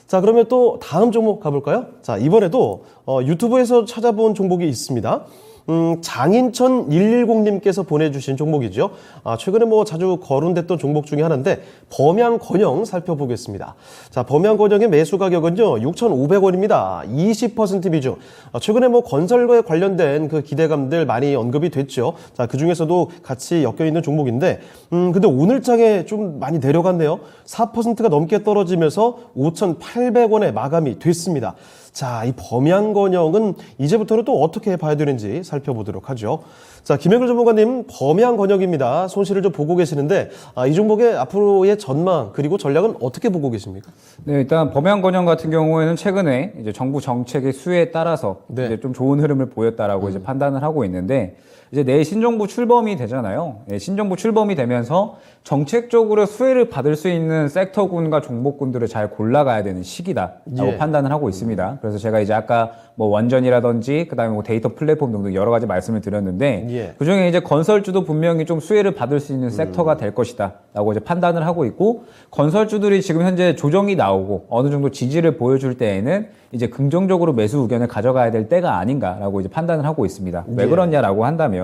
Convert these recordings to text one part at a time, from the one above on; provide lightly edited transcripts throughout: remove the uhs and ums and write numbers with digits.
자, 그러면 또 다음 종목 가볼까요? 자, 이번에도 유튜브에서 찾아본 종목이 있습니다. 장인천 110님께서 보내주신 종목이죠. 최근에 자주 거론됐던 종목 중에 하나인데 범양건영 살펴보겠습니다. 자, 범양건영의 매수 가격은요 6,500원입니다. 20% 비중. 최근에 건설과에 관련된 그 기대감들 많이 언급이 됐죠. 자, 그 중에서도 같이 엮여 있는 종목인데, 근데 오늘 장에 좀 많이 내려갔네요. 4%가 넘게 떨어지면서 5,800원에 마감이 됐습니다. 자, 이 범양건영은 이제부터는 또 어떻게 봐야 되는지 살펴보도록 하죠. 자, 김영길 전문가님, 범양건영입니다. 손실을 좀 보고 계시는데, 이 종목의 앞으로의 전망 그리고 전략은 어떻게 보고 계십니까? 네, 일단 범양건영 같은 경우에는 최근에 이제 정부 정책의 수혜에 따라서 네. 이제 좀 좋은 흐름을 보였다라고 이제 판단을 하고 있는데, 이제 내일 신정부 출범이 되잖아요. 네, 신정부 출범이 되면서 정책적으로 수혜를 받을 수 있는 섹터군과 종목군들을 잘 골라가야 되는 시기다라고 판단을 하고 있습니다. 그래서 제가 이제 아까 원전이라든지 그다음에 데이터 플랫폼 등등 여러 가지 말씀을 드렸는데, 그중에 이제 건설주도 분명히 좀 수혜를 받을 수 있는 섹터가 될 것이다라고 이제 판단을 하고 있고, 건설주들이 지금 현재 조정이 나오고 어느 정도 지지를 보여줄 때에는 이제 긍정적으로 매수 의견을 가져가야 될 때가 아닌가라고 이제 판단을 하고 있습니다. 왜 그러냐라고 한다면,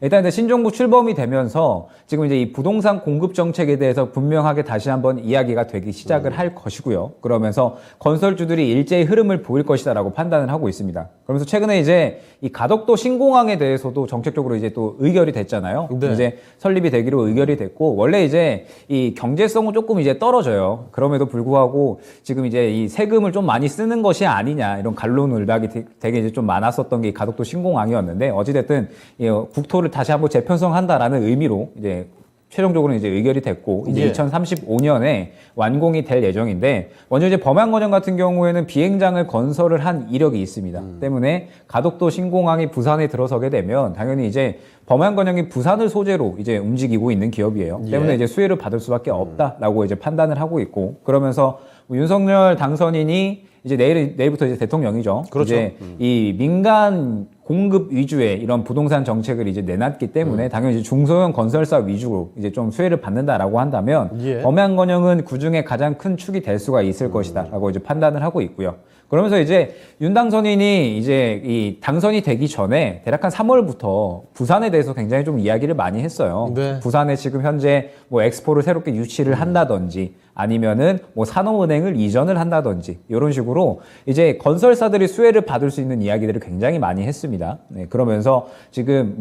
일단 이제 신정부 출범이 되면서 지금 이제 이 부동산 공급 정책에 대해서 분명하게 다시 한번 이야기가 되기 시작을 할 것이고요. 그러면서 건설주들이 일제히 흐름을 보일 것이다라고 판단을 하고 있습니다. 그러면서 최근에 이제 이 가덕도 신공항에 대해서도 정책적으로 이제 또 의결이 됐잖아요. 네. 이제 설립이 되기로 의결이 됐고, 원래 이제 이 경제성은 조금 이제 떨어져요. 그럼에도 불구하고 지금 이제 이 세금을 좀 많이 쓰는 것이 아니냐, 이런 갑론을박이 되게 이제 좀 많았었던 게 이 가덕도 신공항이었는데, 어찌됐든 이 국토를 다시 한번 재편성한다라는 의미로 이제 최종적으로 이제 의결이 됐고, 이제 2035년에 완공이 될 예정인데, 먼저 이제 범양건영 같은 경우에는 비행장을 건설을 한 이력이 있습니다. 때문에 가덕도 신공항이 부산에 들어서게 되면 당연히 이제 범양건영이 부산을 소재로 이제 움직이고 있는 기업이에요. 때문에 이제 수혜를 받을 수밖에 없다라고 이제 판단을 하고 있고, 그러면서 윤석열 당선인이 이제 내일부터 이제 대통령이죠. 그렇죠. 이제 이 민간 공급 위주의 이런 부동산 정책을 이제 내놨기 때문에 당연히 이제 중소형 건설사 위주로 이제 좀 수혜를 받는다라고 한다면, 범양건영은 그 중에 가장 큰 축이 될 수가 있을 것이다라고 이제 판단을 하고 있고요. 그러면서 이제 윤 당선인이 이제 이 당선이 되기 전에 대략 한 3월부터 부산에 대해서 굉장히 좀 이야기를 많이 했어요. 네. 부산에 지금 현재 엑스포를 새롭게 유치를 한다든지, 아니면은 산업은행을 이전을 한다든지, 이런 식으로 이제 건설사들이 수혜를 받을 수 있는 이야기들을 굉장히 많이 했습니다. 네, 그러면서 지금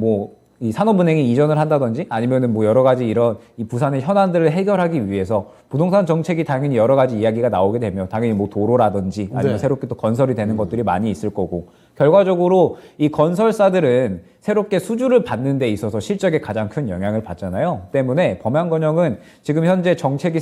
이 산업은행이 이전을 한다든지, 아니면은 여러 가지 이런 이 부산의 현안들을 해결하기 위해서 부동산 정책이 당연히 여러 가지 이야기가 나오게 되면 당연히 도로라든지 아니면 새롭게 또 건설이 되는 것들이 많이 있을 거고, 결과적으로 이 건설사들은 새롭게 수주를 받는 데 있어서 실적에 가장 큰 영향을 받잖아요. 때문에 범양건영은 지금 현재 정책이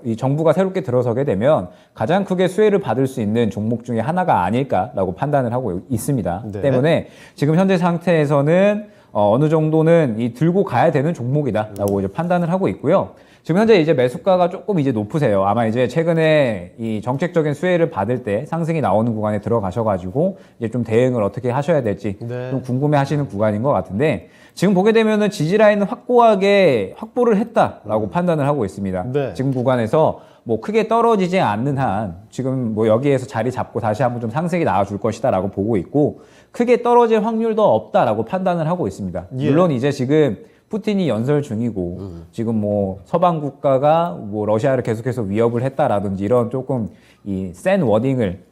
이 정부가 새롭게 들어서게 되면 가장 크게 수혜를 받을 수 있는 종목 중에 하나가 아닐까라고 판단을 하고 있습니다. 때문에 지금 현재 상태에서는 어느 정도는 들고 가야 되는 종목이다라고 이제 판단을 하고 있고요. 지금 현재 이제 매수가가 조금 이제 높으세요. 아마 이제 최근에 이 정책적인 수혜를 받을 때 상승이 나오는 구간에 들어가셔가지고 이제 좀 대응을 어떻게 하셔야 될지 좀 궁금해 하시는 구간인 것 같은데, 지금 보게 되면은 지지라인은 확고하게 확보를 했다라고 판단을 하고 있습니다. 지금 구간에서 크게 떨어지지 않는 한 지금 여기에서 자리 잡고 다시 한번 좀 상승이 나와줄 것이다라고 보고 있고, 크게 떨어질 확률도 없다라고 판단을 하고 있습니다. 물론 이제 지금 푸틴이 연설 중이고 지금 서방 국가가 러시아를 계속해서 위협을 했다라든지 이런 조금 이 센 워딩을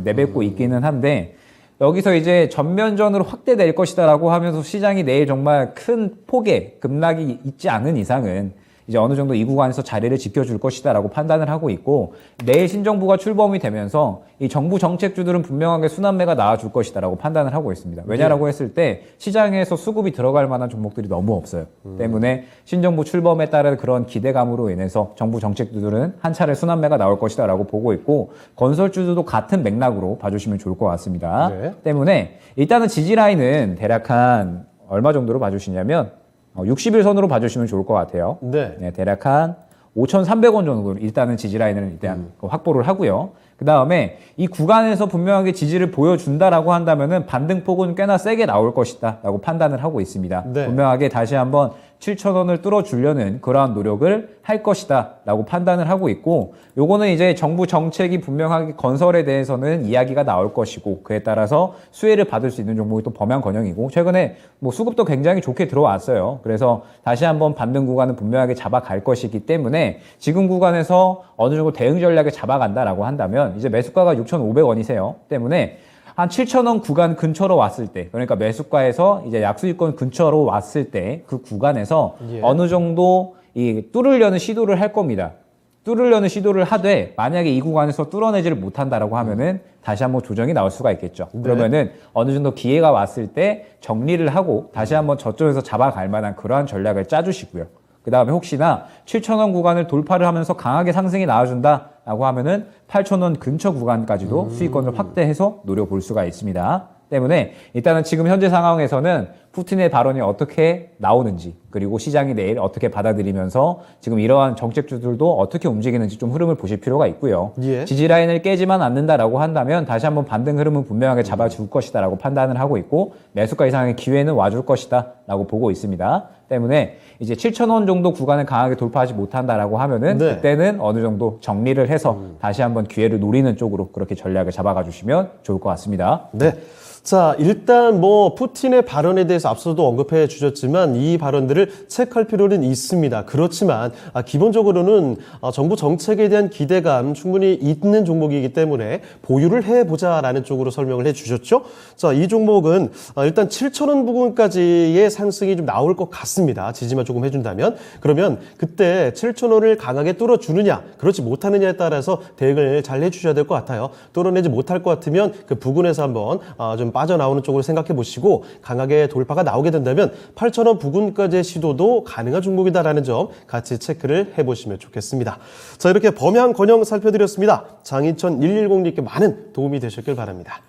내뱉고 있기는 한데, 여기서 이제 전면전으로 확대될 것이다라고 하면서 시장이 내일 정말 큰 폭의 급락이 있지 않은 이상은 이제 어느 정도 이 구간에서 자리를 지켜줄 것이다라고 판단을 하고 있고, 내일 신정부가 출범이 되면서 이 정부 정책주들은 분명하게 순환매가 나와줄 것이다라고 판단을 하고 있습니다. 왜냐라고 했을 때 시장에서 수급이 들어갈 만한 종목들이 너무 없어요. 때문에 신정부 출범에 따른 그런 기대감으로 인해서 정부 정책주들은 한 차례 순환매가 나올 것이다라고 보고 있고, 건설주들도 같은 맥락으로 봐주시면 좋을 것 같습니다. 때문에 일단은 지지라인은 대략 한 얼마 정도로 봐주시냐면 60일선으로 봐주시면 좋을 것 같아요. 네, 대략 한 5,300원 정도로 일단은 지지라인을 일단 확보를 하고요. 그 다음에 이 구간에서 분명하게 지지를 보여준다라고 한다면은 반등폭은 꽤나 세게 나올 것이다 라고 판단을 하고 있습니다. 분명하게 다시 한번 7,000원을 뚫어주려는 그러한 노력을 할 것이다 라고 판단을 하고 있고, 요거는 이제 정부 정책이 분명하게 건설에 대해서는 이야기가 나올 것이고, 그에 따라서 수혜를 받을 수 있는 종목이 또 범양건영이고, 최근에 뭐 수급도 굉장히 좋게 들어왔어요. 그래서 다시 한번 반등 구간은 분명하게 잡아갈 것이기 때문에 지금 구간에서 어느 정도 대응 전략을 잡아간다라고 한다면, 이제 매수가가 6,500원이세요. 때문에 한 7,000원 구간 근처로 왔을 때, 그러니까 매수가에서 이제 약수익권 근처로 왔을 때 그 구간에서 예. 어느 정도 뚫으려는 시도를 할 겁니다. 뚫으려는 시도를 하되 만약에 이 구간에서 뚫어내지를 못한다라고 하면은 다시 한번 조정이 나올 수가 있겠죠. 네. 그러면은 어느 정도 기회가 왔을 때 정리를 하고 다시 한번 저쪽에서 잡아갈 만한 그러한 전략을 짜주시고요. 그 다음에 혹시나 7,000원 구간을 돌파를 하면서 강하게 상승이 나와준다라고 하면은 8,000원 근처 구간까지도 수익권을 확대해서 노려볼 수가 있습니다. 때문에 일단은 지금 현재 상황에서는 푸틴의 발언이 어떻게 나오는지, 그리고 시장이 내일 어떻게 받아들이면서 지금 이러한 정책주들도 어떻게 움직이는지 좀 흐름을 보실 필요가 있고요. 예. 지지 라인을 깨지만 않는다라고 한다면 다시 한번 반등 흐름은 분명하게 잡아줄 것이다라고 판단을 하고 있고, 매수가 이상의 기회는 와줄 것이다라고 보고 있습니다. 때문에 이제 7,000원 정도 구간을 강하게 돌파하지 못한다라고 하면은 네. 그때는 어느 정도 정리를 해서 다시 한번 기회를 노리는 쪽으로 그렇게 전략을 잡아가 주시면 좋을 것 같습니다. 네. 자, 일단 뭐 푸틴의 발언에 대해서 앞서도 언급해 주셨지만 이 발언들을 체크할 필요는 있습니다. 그렇지만 기본적으로는 정부 정책에 대한 기대감 충분히 있는 종목이기 때문에 보유를 해보자라는 쪽으로 설명을 해 주셨죠. 자, 이 종목은 일단 7,000원 부근까지의 상승이 좀 나올 것 같습니다. 지지만 조금 해준다면. 그러면 그때 7,000원을 강하게 뚫어주느냐, 그렇지 못하느냐에 따라서 대응을 잘 해주셔야 될 것 같아요. 뚫어내지 못할 것 같으면 그 부근에서 한번 좀 빠져나오는 쪽으로 생각해 보시고, 강하게 돌파가 나오게 된다면 8,000원 부근까지의 시도도 가능한 종목이다라는 점 같이 체크를 해보시면 좋겠습니다. 자, 이렇게 범양건영 살펴드렸습니다. 장인천 110님께 많은 도움이 되셨길 바랍니다.